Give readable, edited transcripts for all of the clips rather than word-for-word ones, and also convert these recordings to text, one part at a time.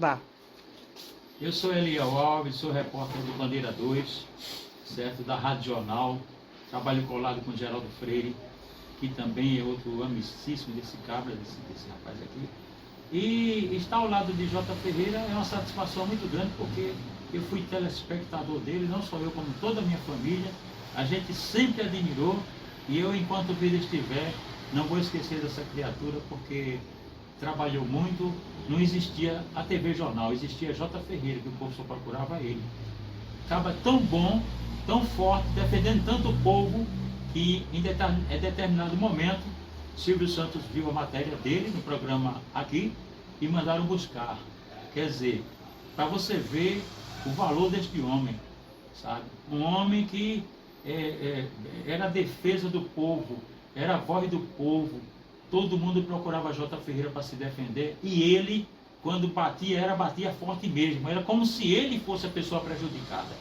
Vá. Eu sou Eliel Alves, sou repórter do Bandeira 2, certo, da Rádio Jornal. Trabalho colado com Geraldo Freire, que também é outro amicíssimo desse cabra, desse rapaz aqui. E estar ao lado de J. Ferreira é uma satisfação muito grande, porque eu fui telespectador dele, não só eu, como toda a minha família. A gente sempre admirou, e eu, enquanto vida estiver, não vou esquecer dessa criatura, porque trabalhou muito. Não existia a TV Jornal, existia J. Ferreira, que o povo só procurava ele. Acaba tão bom, tão forte, defendendo tanto o povo, que em determinado momento, Silvio Santos viu a matéria dele no programa aqui e mandaram buscar. Quer dizer, para você ver o valor deste homem, sabe? Um homem que era a defesa do povo, era a voz do povo. Todo mundo procurava J. Ferreira para se defender, e ele, quando batia forte mesmo. Era como se ele fosse a pessoa prejudicada.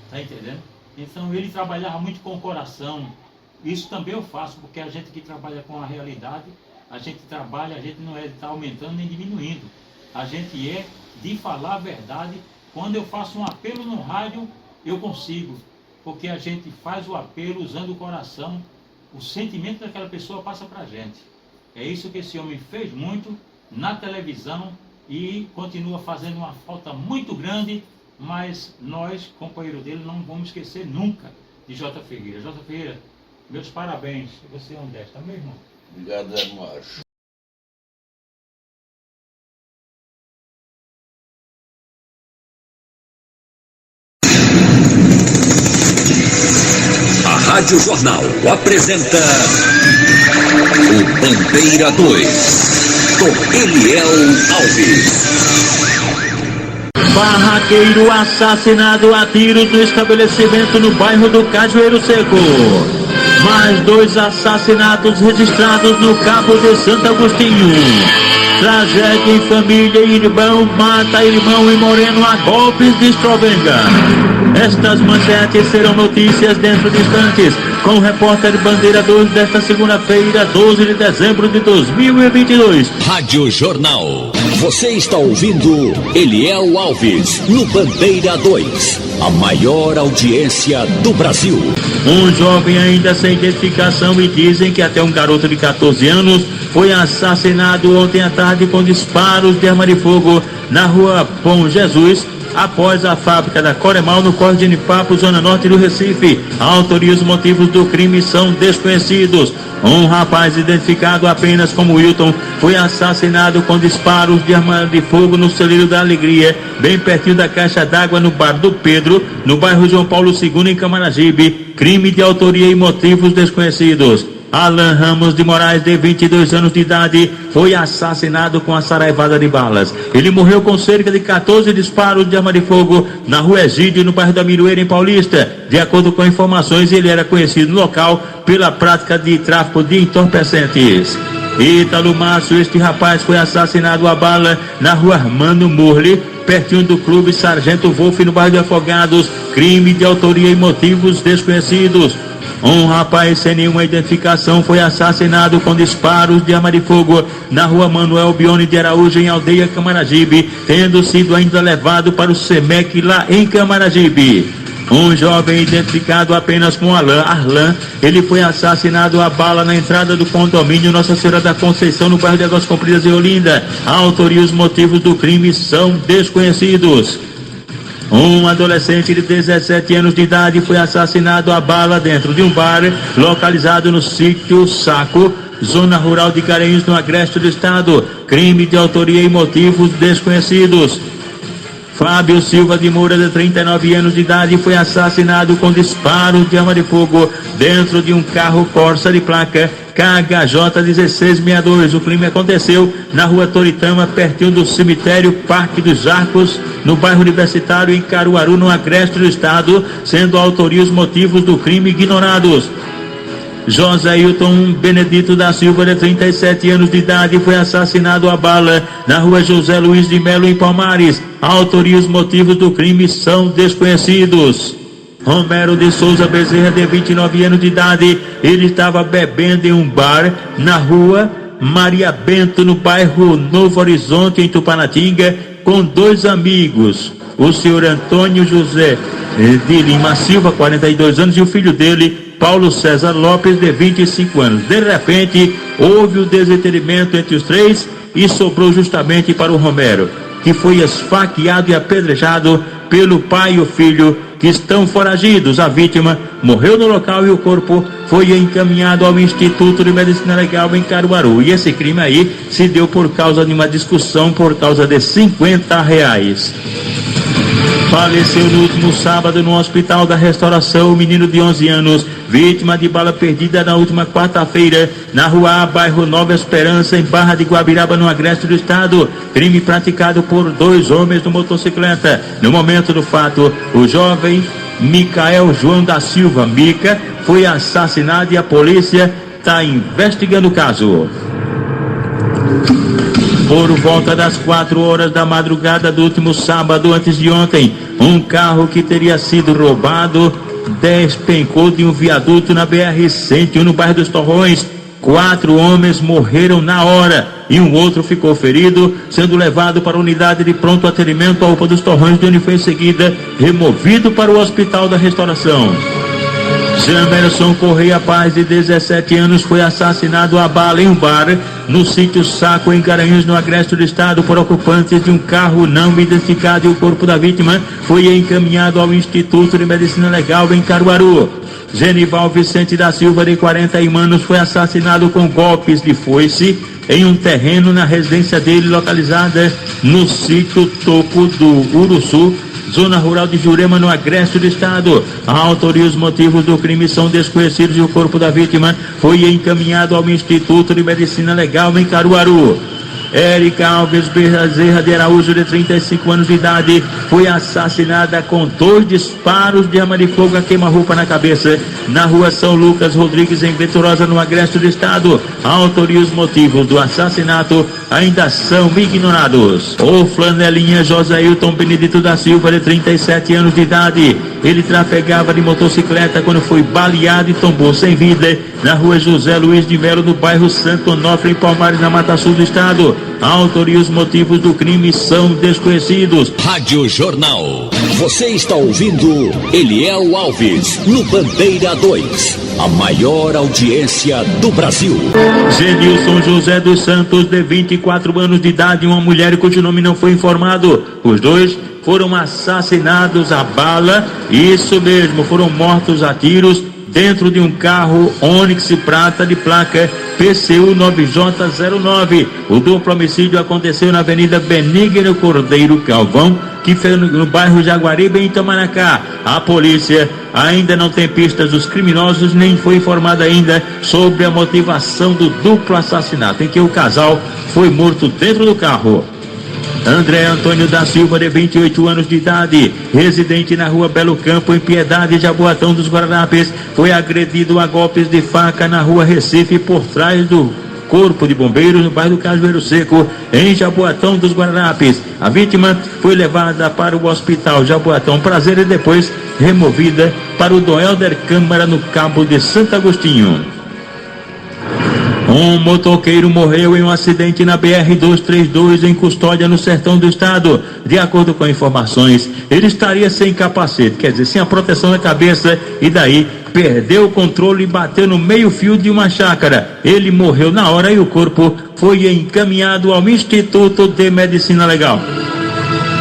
Tá entendendo? Então ele trabalhava muito com o coração. Isso também eu faço, porque a gente que trabalha com a realidade, a gente trabalha, a gente não é de estar aumentando nem diminuindo. A gente é de falar a verdade. Quando eu faço um apelo no rádio, eu consigo, porque a gente faz o apelo usando o coração. O sentimento daquela pessoa passa para a gente. É isso que esse homem fez muito na televisão e continua fazendo uma falta muito grande, mas nós, companheiro dele, não vamos esquecer nunca de J. Ferreira. J. Ferreira, meus parabéns. Você é um desta, meu irmão. Obrigado, Zé Macho. A Rádio Jornal apresenta o Bandeira 2, com Eliel Alves. Barraqueiro assassinado a tiros no estabelecimento no bairro do Cajueiro Seco. Mais 2 assassinatos registrados no Cabo de Santo Agostinho. Tragédia em família, irmão mata irmão em Moreno a golpes de estrovenga. Estas manchetes serão notícias dentro de instantes, com o repórter Bandeira 2 desta segunda-feira, 12 de dezembro de 2022. Rádio Jornal. Você está ouvindo Eliel Alves, no Bandeira 2, a maior audiência do Brasil. Um jovem ainda sem identificação, e dizem que até um garoto de 14 anos foi assassinado ontem à tarde com disparos de arma de fogo na rua Bom Jesus, após a fábrica da Coremal, no Córrego de Inipapo, zona norte do Recife. A autoria e os motivos do crime são desconhecidos. Um rapaz identificado apenas como Wilton foi assassinado com disparos de arma de fogo no celeiro da Alegria, bem pertinho da caixa d'água no bar do Pedro, no bairro João Paulo II, em Camaragibe. Crime de autoria e motivos desconhecidos. Alan Ramos de Moraes, de 22 anos de idade, foi assassinado com a saraivada de balas. Ele morreu com cerca de 14 disparos de arma de fogo na rua Egídio, no bairro da Miroeira, em Paulista. De acordo com informações, ele era conhecido no local pela prática de tráfico de entorpecentes. Ítalo Márcio, este rapaz foi assassinado a bala na rua Armando Murli, pertinho do Clube Sargento Wolf, no bairro de Afogados. Crime de autoria e motivos desconhecidos. Um rapaz sem nenhuma identificação foi assassinado com disparos de arma de fogo na rua Manuel Bione de Araújo, em Aldeia Camaragibe, tendo sido ainda levado para o SEMEC lá em Camaragibe. Um jovem identificado apenas como Arlan, ele foi assassinado a bala na entrada do condomínio Nossa Senhora da Conceição, no bairro de Águas Compridas, em Olinda. A autoria e os motivos do crime são desconhecidos. Um adolescente de 17 anos de idade foi assassinado a bala dentro de um bar localizado no sítio Saco, zona rural de Garanhuns, no agreste do estado. Crime de autoria e motivos desconhecidos. Fábio Silva de Moura, de 39 anos de idade, foi assassinado com disparos de arma de fogo dentro de um carro Corsa de placa KHJ 1662. O crime aconteceu na rua Toritama, pertinho do cemitério Parque dos Arcos, no bairro Universitário, em Caruaru, no agreste do estado, sendo a autoria e os motivos do crime ignorados. José Hilton Benedito da Silva, de 37 anos de idade, foi assassinado a bala na rua José Luiz de Melo, em Palmares. A autoria e os motivos do crime são desconhecidos. Romero de Souza Bezerra, de 29 anos de idade, ele estava bebendo em um bar na rua Maria Bento, no bairro Novo Horizonte, em Tupanatinga. com 2 amigos, o senhor Antônio José de Lima Silva, 42 anos, e o filho dele, Paulo César Lopes, de 25 anos. De repente, houve o desentendimento entre os 3 e sobrou justamente para o Romero, que foi esfaqueado e apedrejado pelo pai e o filho, que estão foragidos. A vítima morreu no local e o corpo foi encaminhado ao Instituto de Medicina Legal em Caruaru. E esse crime aí se deu por causa de uma discussão por causa de R$50. Faleceu no último sábado no Hospital da Restauração o menino de 11 anos, vítima de bala perdida na última quarta-feira, na rua A, bairro Nova Esperança, em Barra de Guabiraba, no agreste do estado. Crime praticado por 2 homens no motocicleta. No momento do fato, o jovem Micael João da Silva Mica foi assassinado e a polícia está investigando o caso. Por volta das 4 horas da madrugada do último sábado, antes de ontem, um carro que teria sido roubado despencou de um viaduto na BR-101, no bairro dos Torrões. 4 homens morreram na hora e um outro ficou ferido, sendo levado para a unidade de pronto atendimento à UPA dos Torrões, de onde foi em seguida removido para o Hospital da Restauração. Jamerson Correia Paz, de 17 anos, foi assassinado a bala em um bar no sítio Saco, em Garanhuns, no agreste do estado, por ocupantes de um carro não identificado, e o corpo da vítima foi encaminhado ao Instituto de Medicina Legal em Caruaru. Genival Vicente da Silva, de 41 anos, foi assassinado com golpes de foice em um terreno na residência dele, localizada no sítio Topo do Uruçu, zona rural de Jurema, no agreste do estado. A autoria e os motivos do crime são desconhecidos e o corpo da vítima foi encaminhado ao Instituto de Medicina Legal em Caruaru. Érica Alves Bezerra de Araújo, de 35 anos de idade, foi assassinada com 2 disparos de arma de fogo a queima-roupa na cabeça, na rua São Lucas Rodrigues, em Venturosa, no agreste do estado. A autoria e os motivos do assassinato ainda são ignorados. O flanelinha Joséilton Benedito da Silva, de 37 anos de idade, ele trafegava de motocicleta quando foi baleado e tombou sem vida na rua José Luiz de Melo, no bairro Santo Onofre, em Palmares, na Mata Sul do estado. A autoria e os motivos do crime são desconhecidos. Rádio Jornal. Você está ouvindo Eliel Alves, no Bandeira 2. A maior audiência do Brasil. Genilson José dos Santos, de 24 anos de idade, e uma mulher cujo nome não foi informado. Os 2 foram assassinados a bala, isso mesmo, foram mortos a tiros dentro de um carro Onix prata de placa PCU 9J09. O duplo homicídio aconteceu na Avenida Benigno Cordeiro Calvão, que foi no bairro Jaguaribe, em Itamaracá. A polícia ainda não tem pistas dos criminosos, nem foi informada ainda sobre a motivação do duplo assassinato, em que o casal foi morto dentro do carro. André Antônio da Silva, de 28 anos de idade, residente na rua Belo Campo, em Piedade, Jaboatão dos Guararapes, foi agredido a golpes de faca na rua Recife, por trás do Corpo de Bombeiros, no bairro do Cajueiro Seco, em Jaboatão dos Guararapes. A vítima foi levada para o Hospital Jaboatão Prazer e depois removida para o Doelder Câmara, no Cabo de Santo Agostinho. Um motoqueiro morreu em um acidente na BR-232, em Custódia, no sertão do estado. De acordo com informações, ele estaria sem capacete, quer dizer, sem a proteção da cabeça, e daí perdeu o controle e bateu no meio-fio de uma chácara. Ele morreu na hora e o corpo foi encaminhado ao Instituto de Medicina Legal.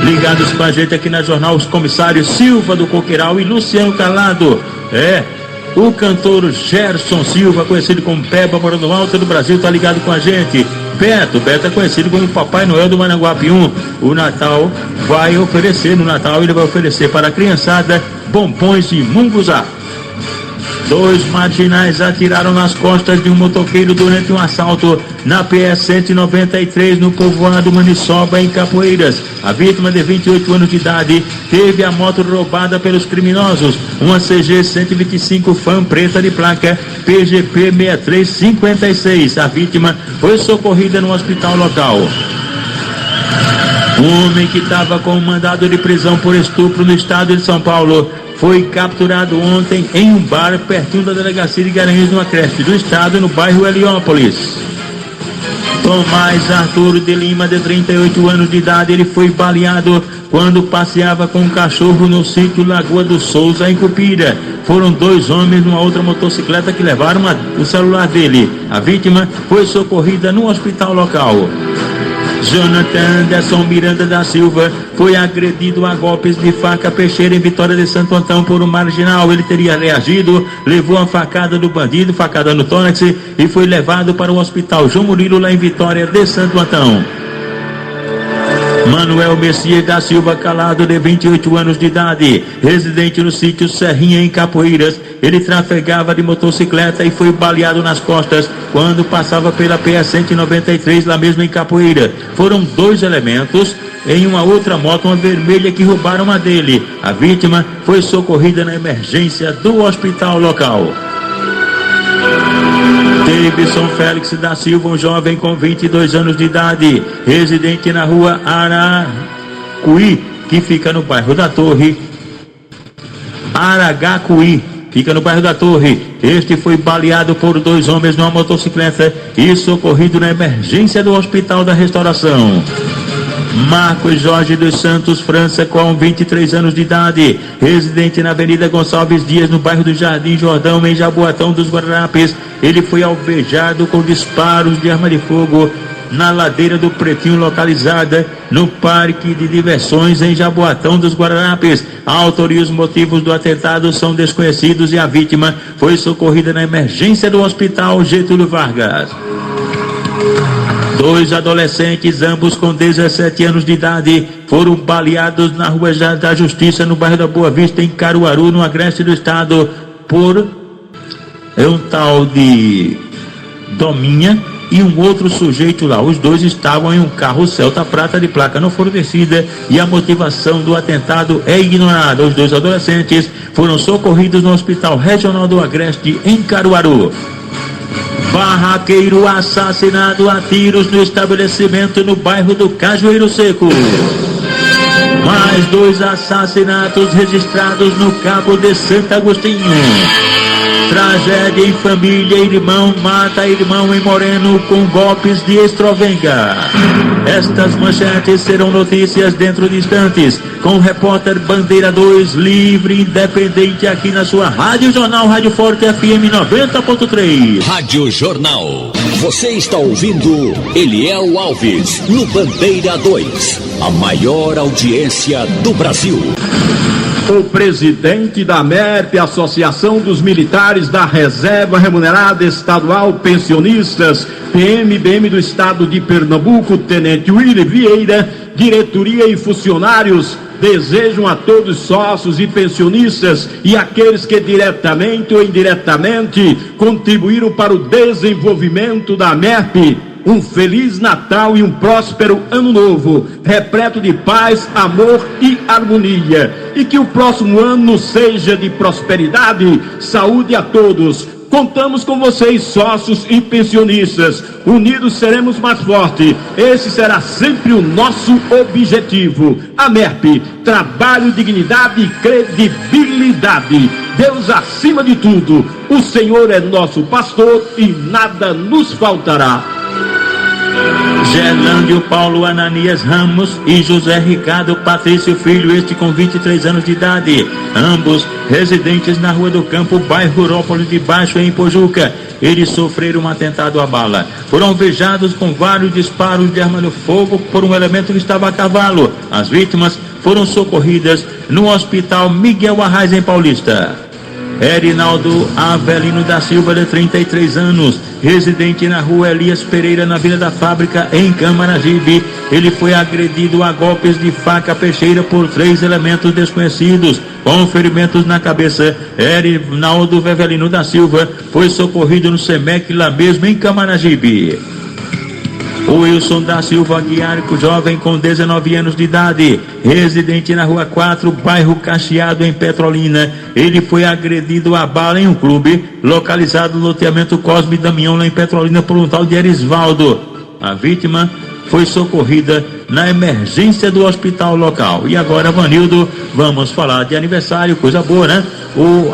Ligados com a gente aqui na Jornal, os comissários Silva do Coqueiral e Luciano Calado. O cantor Gerson Silva, conhecido como Peba, morando no alto do Brasil, está ligado com a gente. Beto é conhecido como Papai Noel do Maranguapium. O Natal vai oferecer, no Natal ele vai oferecer para a criançada bombons e munguzá. 2 marginais atiraram nas costas de um motoqueiro durante um assalto na PS 193, no povoado Maniçoba, em Capoeiras. A vítima, de 28 anos de idade, teve a moto roubada pelos criminosos, uma CG 125 Fan preta de placa PGP 6356. A vítima foi socorrida no hospital local. Um homem que estava com um mandado de prisão por estupro no estado de São Paulo foi capturado ontem em um bar pertinho da delegacia de Garanhuns, no agreste do estado, no bairro Heliópolis. Tomás Arturo de Lima, de 38 anos de idade, ele foi baleado quando passeava com um cachorro no sítio Lagoa do Souza, em Cupira. Foram 2 homens numa outra motocicleta que levaram o celular dele. A vítima foi socorrida no hospital local. Jonathan Anderson Miranda da Silva foi agredido a golpes de faca peixeira em Vitória de Santo Antão por um marginal. Ele teria reagido, levou a facada do bandido, facada no tórax, e foi levado para o hospital João Murilo, lá em Vitória de Santo Antão. Manuel Messias da Silva Calado, de 28 anos de idade, residente no sítio Serrinha, em Capoeiras. Ele trafegava de motocicleta e foi baleado nas costas quando passava pela PS-193, lá mesmo em Capoeira. Foram 2 elementos em uma outra moto, uma vermelha, que roubaram a dele. A vítima foi socorrida na emergência do hospital local. Davidson Félix da Silva, um jovem com 22 anos de idade, residente na rua Aracuí, que fica no bairro da Torre. Aragacuí, fica no bairro da Torre. Este foi baleado por 2 homens numa motocicleta e socorrido na emergência do Hospital da Restauração. Marcos Jorge dos Santos França, com 23 anos de idade, residente na Avenida Gonçalves Dias, no bairro do Jardim Jordão, em Jaboatão dos Guararapes. Ele foi alvejado com disparos de arma de fogo na ladeira do Pretinho, localizada no Parque de Diversões, em Jaboatão dos Guararapes. A autoria e os motivos do atentado são desconhecidos e a vítima foi socorrida na emergência do Hospital Getúlio Vargas. 2 adolescentes, ambos com 17 anos de idade, foram baleados na Rua da Justiça, no bairro da Boa Vista, em Caruaru, no agreste do estado, por um tal de Dominha e um outro sujeito lá. Os 2 estavam em um carro Celta prata de placa não fornecida e a motivação do atentado é ignorada. Os 2 adolescentes foram socorridos no Hospital Regional do Agreste, em Caruaru. Barraqueiro assassinado a tiros no estabelecimento no bairro do Cajueiro Seco. Mais 2 assassinatos registrados no Cabo de Santo Agostinho. Tragédia em família: irmão mata irmão em Moreno com golpes de estrovenga. Estas manchetes serão notícias dentro de instantes, com o repórter Bandeira 2, livre, independente, aqui na sua Rádio Jornal, Rádio Forte FM 90.3. Rádio Jornal. Você está ouvindo Eliel Alves, no Bandeira 2, a maior audiência do Brasil. O presidente da MERP, Associação dos Militares da Reserva Remunerada Estadual Pensionistas, PMBM do Estado de Pernambuco, Tenente Willy Vieira, diretoria e funcionários, desejam a todos sócios e pensionistas e aqueles que diretamente ou indiretamente contribuíram para o desenvolvimento da MERP um Feliz Natal e um próspero Ano Novo, repleto de paz, amor e harmonia, e que o próximo ano seja de prosperidade, saúde a todos. Contamos com vocês, sócios e pensionistas. Unidos seremos mais fortes. Esse será sempre o nosso objetivo. A MERP, trabalho, dignidade e credibilidade. Deus acima de tudo. O Senhor é nosso pastor e nada nos faltará. Gerlândio Paulo Ananias Ramos e José Ricardo Patrício Filho, este com 23 anos de idade, ambos residentes na Rua do Campo, bairro Rópolis de Baixo, em Pojuca. Eles sofreram um atentado à bala. Foram alvejados com vários disparos de arma de fogo por um elemento que estava a cavalo. As vítimas foram socorridas no Hospital Miguel Arraes, em Paulista. Erinaldo Avelino da Silva, de 33 anos, residente na Rua Elias Pereira, na Vila da Fábrica, em Camaragibe. Ele foi agredido a golpes de faca peixeira por 3 elementos desconhecidos, com ferimentos na cabeça. Erinaldo Avelino da Silva foi socorrido no SEMEC, lá mesmo em Camaragibe. O Wilson da Silva Aguiar, jovem com 19 anos de idade, residente na Rua 4, bairro Cacheado, em Petrolina. Ele foi agredido a bala em um clube localizado no loteamento Cosme Damião, lá em Petrolina, por um tal de Erisvaldo. A vítima foi socorrida na emergência do hospital local. E agora, Vanildo, vamos falar de aniversário, coisa boa, né? O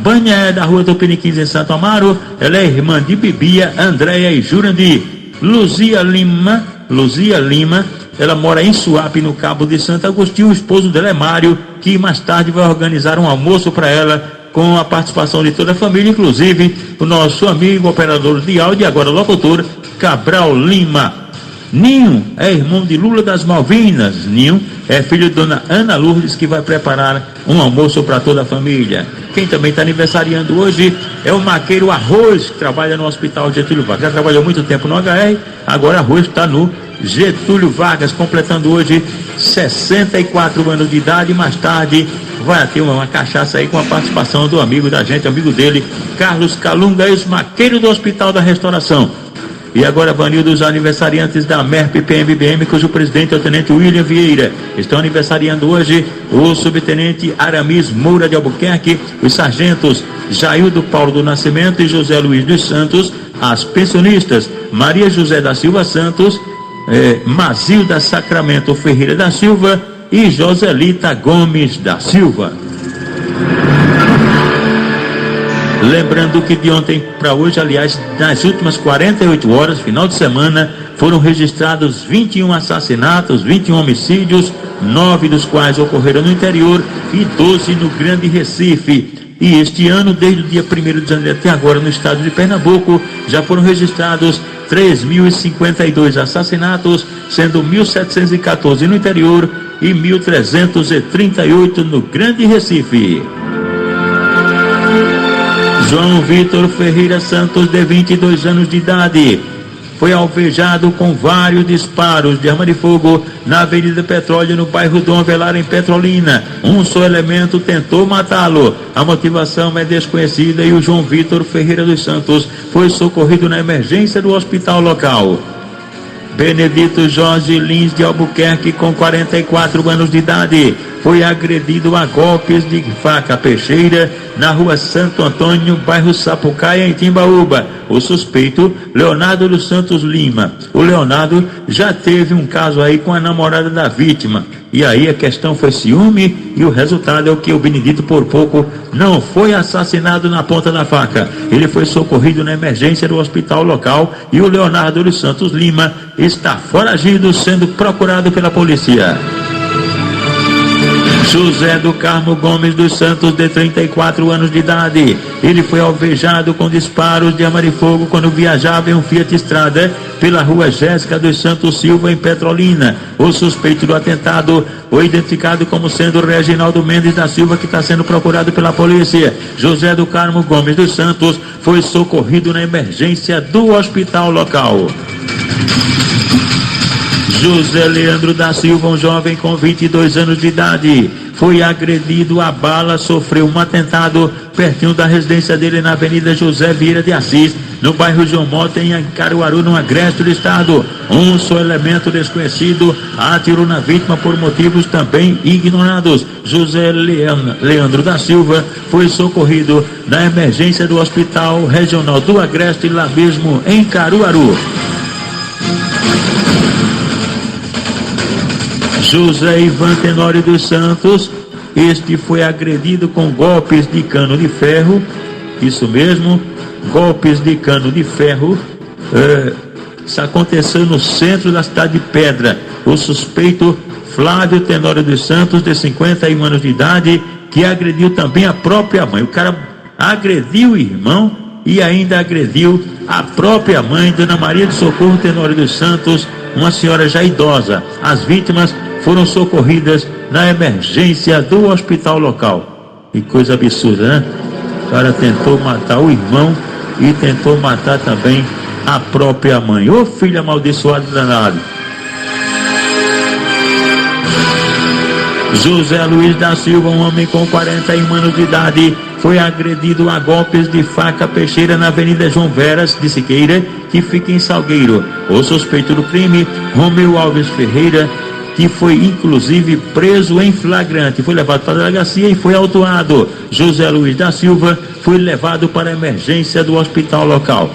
Banha, da rua Tupiniquins, em Santo Amaro. Ela é irmã de Bibia, Andréia e Jurandir. Luzia Lima, ela mora em Suape, no Cabo de Santo Agostinho. O esposo dela é Mário, que mais tarde vai organizar um almoço para ela, com a participação de toda a família, inclusive o nosso amigo operador de áudio, agora locutor, Cabral Lima. Ninho é irmão de Lula das Malvinas. Ninho é filho de dona Ana Lourdes, que vai preparar um almoço para toda a família. Quem também está aniversariando hoje é o Maqueiro Arroz, que trabalha no Hospital Getúlio Vargas. Já trabalhou muito tempo no HR, agora Arroz está no Getúlio Vargas, completando hoje 64 anos de idade. Mais tarde vai ter uma cachaça aí com a participação do amigo da gente, amigo dele, Carlos Calunga, ex-maqueiro do Hospital da Restauração. E agora, Vanildo, os aniversariantes da MERP PMBM, cujo presidente é o tenente William Vieira. Estão aniversariando hoje o subtenente Aramis Moura de Albuquerque, os sargentos Jaildo Paulo do Nascimento e José Luiz dos Santos, as pensionistas Maria José da Silva Santos, Mazilda Sacramento Ferreira da Silva e Joselita Gomes da Silva. Lembrando que de ontem para hoje, aliás, nas últimas 48 horas, final de semana, foram registrados 21 assassinatos, 21 homicídios, 9 dos quais ocorreram no interior e 12 no Grande Recife. E este ano, desde o dia 1º de janeiro até agora, no estado de Pernambuco, já foram registrados 3.052 assassinatos, sendo 1.714 no interior e 1.338 no Grande Recife. João Vitor Ferreira Santos, de 22 anos de idade, foi alvejado com vários disparos de arma de fogo na Avenida Petróleo, no bairro Dom Avelar, em Petrolina. Um só elemento tentou matá-lo. A motivação é desconhecida e o João Vitor Ferreira dos Santos foi socorrido na emergência do hospital local. Benedito Jorge Lins de Albuquerque, com 44 anos de idade, foi agredido a golpes de faca peixeira na rua Santo Antônio, bairro Sapucaia, em Timbaúba. O suspeito, Leonardo dos Santos Lima. O Leonardo já teve um caso aí com a namorada da vítima. E aí a questão foi ciúme, e o resultado é o que o Benedito, por pouco, não foi assassinado na ponta da faca. Ele foi socorrido na emergência do hospital local e o Leonardo dos Santos Lima está foragido, sendo procurado pela polícia. José do Carmo Gomes dos Santos, de 34 anos de idade. Ele foi alvejado com disparos de arma de fogo quando viajava em um Fiat Strada pela rua Jéssica dos Santos Silva, em Petrolina. O suspeito do atentado foi identificado como sendo Reginaldo Mendes da Silva, que está sendo procurado pela polícia. José do Carmo Gomes dos Santos foi socorrido na emergência do hospital local. José Leandro da Silva, um jovem com 22 anos de idade, foi agredido a bala, sofreu um atentado pertinho da residência dele na Avenida José Vieira de Assis, no bairro João Mota, em Caruaru, no Agreste do estado. Um só elemento desconhecido atirou na vítima por motivos também ignorados. José Leandro da Silva foi socorrido na emergência do Hospital Regional do Agreste, lá mesmo em Caruaru. José Ivan Tenório dos Santos, este foi agredido com golpes de cano de ferro. Isso mesmo, golpes de cano de ferro. Isso aconteceu no centro da cidade de Pedra. O suspeito, Flávio Tenório dos Santos, de 51 anos de idade, que agrediu também a própria mãe. O cara agrediu o irmão e ainda agrediu a própria mãe, Dona Maria de Socorro Tenório dos Santos, uma senhora já idosa. As vítimas foram socorridas na emergência do hospital local. Que coisa absurda, né? O cara tentou matar o irmão e tentou matar também a própria mãe. Ô filho amaldiçoado danado. José Luiz da Silva, um homem com 41 anos de idade, foi agredido a golpes de faca peixeira na Avenida João Veras de Siqueira, que fica em Salgueiro. O suspeito do crime, Romeu Alves Ferreira, que foi inclusive preso em flagrante, foi levado para a delegacia e foi autuado. José Luiz da Silva foi levado para a emergência do hospital local.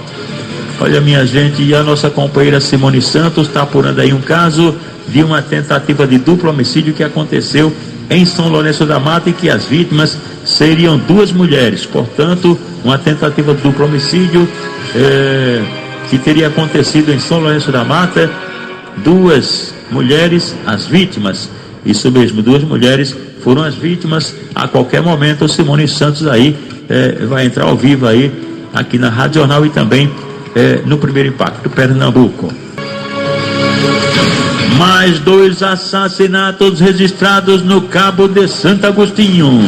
Olha, minha gente, e a nossa companheira Simone Santos está apurando aí um caso de uma tentativa de duplo homicídio que aconteceu em São Lourenço da Mata, e que as vítimas seriam 2 mulheres, portanto, uma tentativa de duplo homicídio que teria acontecido em São Lourenço da Mata. 2 mulheres, as vítimas, isso mesmo, 2 mulheres foram as vítimas. A qualquer momento o Simone Santos aí vai entrar ao vivo aí, aqui na Rádio Jornal e também no Primeiro Impacto Pernambuco. Mais 2 assassinatos registrados no Cabo de Santo Agostinho.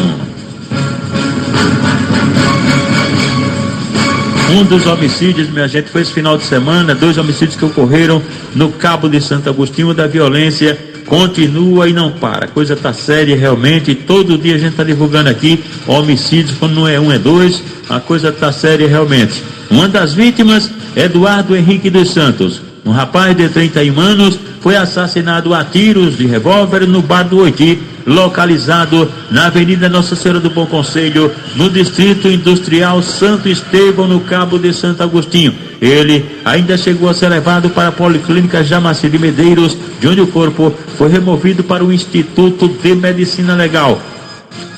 Um dos homicídios, minha gente, foi esse final de semana, 2 homicídios que ocorreram no Cabo de Santo Agostinho. Da violência continua e não para, a coisa tá séria realmente. Todo dia a gente tá divulgando aqui homicídios, quando não é 1 é 2, a coisa tá séria realmente. Uma das vítimas, Eduardo Henrique dos Santos, um rapaz de 31 anos, foi assassinado a tiros de revólver no bar do Oiti, localizado na Avenida Nossa Senhora do Bom Conselho, no Distrito Industrial Santo Estevão, no Cabo de Santo Agostinho. Ele ainda chegou a ser levado para a Policlínica Jamaci de Medeiros, de onde o corpo foi removido para o Instituto de Medicina Legal.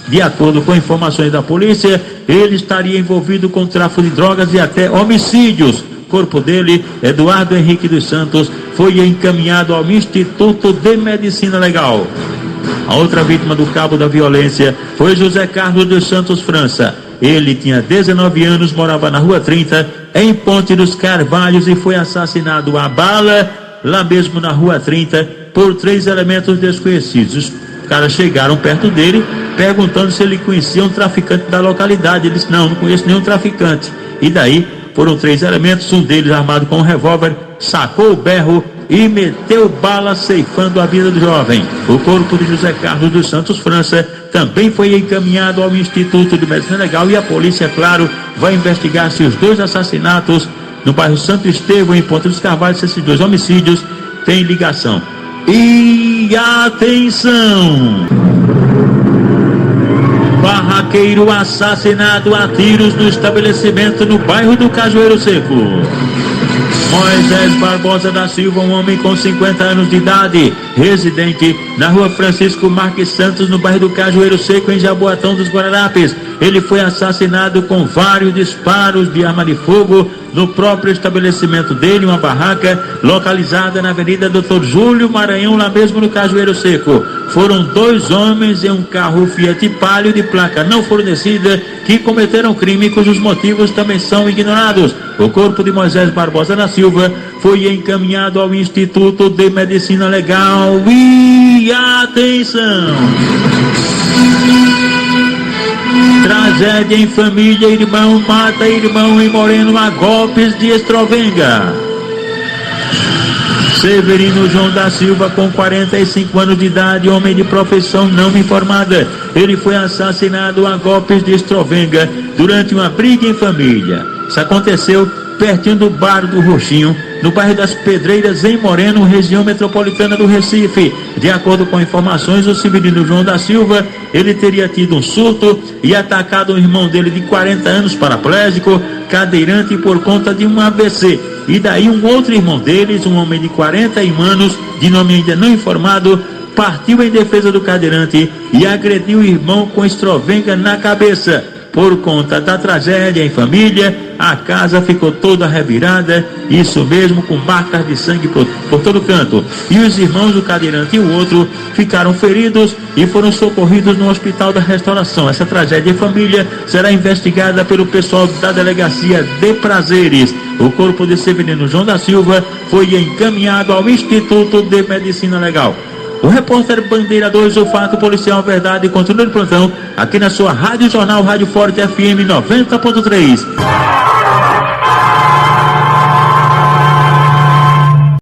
De acordo com informações da polícia, ele estaria envolvido com tráfico de drogas e até homicídios. O corpo dele, Eduardo Henrique dos Santos, foi encaminhado ao Instituto de Medicina Legal. A outra vítima do cabo da violência foi José Carlos dos Santos França. Ele tinha 19 anos, morava na Rua 30, em Ponte dos Carvalhos, e foi assassinado a bala, lá mesmo na Rua 30, por 3 elementos desconhecidos. Os caras chegaram perto dele, perguntando se ele conhecia um traficante da localidade. Ele disse: não conheço nenhum traficante. E daí foram 3 elementos, um deles armado com um revólver, sacou o berro e meteu bala, ceifando a vida do jovem. O corpo de José Carlos dos Santos França também foi encaminhado ao Instituto de Medicina Legal, e a polícia, claro, vai investigar se os 2 assassinatos no bairro Santo Estevão, em Ponte dos Carvalhos, se esses 2 homicídios têm ligação. E atenção! Barraqueiro assassinado a tiros no estabelecimento no bairro do Cajueiro Seco. Moisés Barbosa da Silva, um homem com 50 anos de idade, residente na Rua Francisco Marques Santos, no bairro do Cajueiro Seco, em Jaboatão dos Guararapes. Ele foi assassinado com vários disparos de arma de fogo no próprio estabelecimento dele, uma barraca localizada na Avenida Dr. Júlio Maranhão, lá mesmo no Cajueiro Seco. Foram 2 homens em um carro Fiat Palio de placa não fornecida que cometeram crime cujos motivos também são ignorados. O corpo de Moisés Barbosa da Silva foi encaminhado ao Instituto de Medicina Legal. E atenção! Tragédia em família, irmão mata irmão em Moreno a golpes de Estrovenga. Severino João da Silva, com 45 anos de idade, homem de profissão não informada. Ele foi assassinado a golpes de Estrovenga durante uma briga em família. Isso aconteceu pertinho do bar do Roxinho, no bairro das Pedreiras, em Moreno, região metropolitana do Recife. De acordo com informações, o Severino João da Silva, ele teria tido um surto e atacado o irmão dele de 40 anos, paraplégico, cadeirante, por conta de um AVC. E daí um outro irmão deles, um homem de 41 anos, de nome ainda não informado, partiu em defesa do cadeirante e agrediu o irmão com estrovenga na cabeça. Por conta da tragédia em família, a casa ficou toda revirada, isso mesmo, com marcas de sangue por todo canto. E os irmãos, o cadeirante e o outro, ficaram feridos e foram socorridos no Hospital da Restauração. Essa tragédia em família será investigada pelo pessoal da Delegacia de Prazeres. O corpo de Severino João da Silva foi encaminhado ao Instituto de Medicina Legal. O repórter Bandeira 2, o fato policial verdade, continua de plantão aqui na sua Rádio Jornal, Rádio Forte FM 90.3.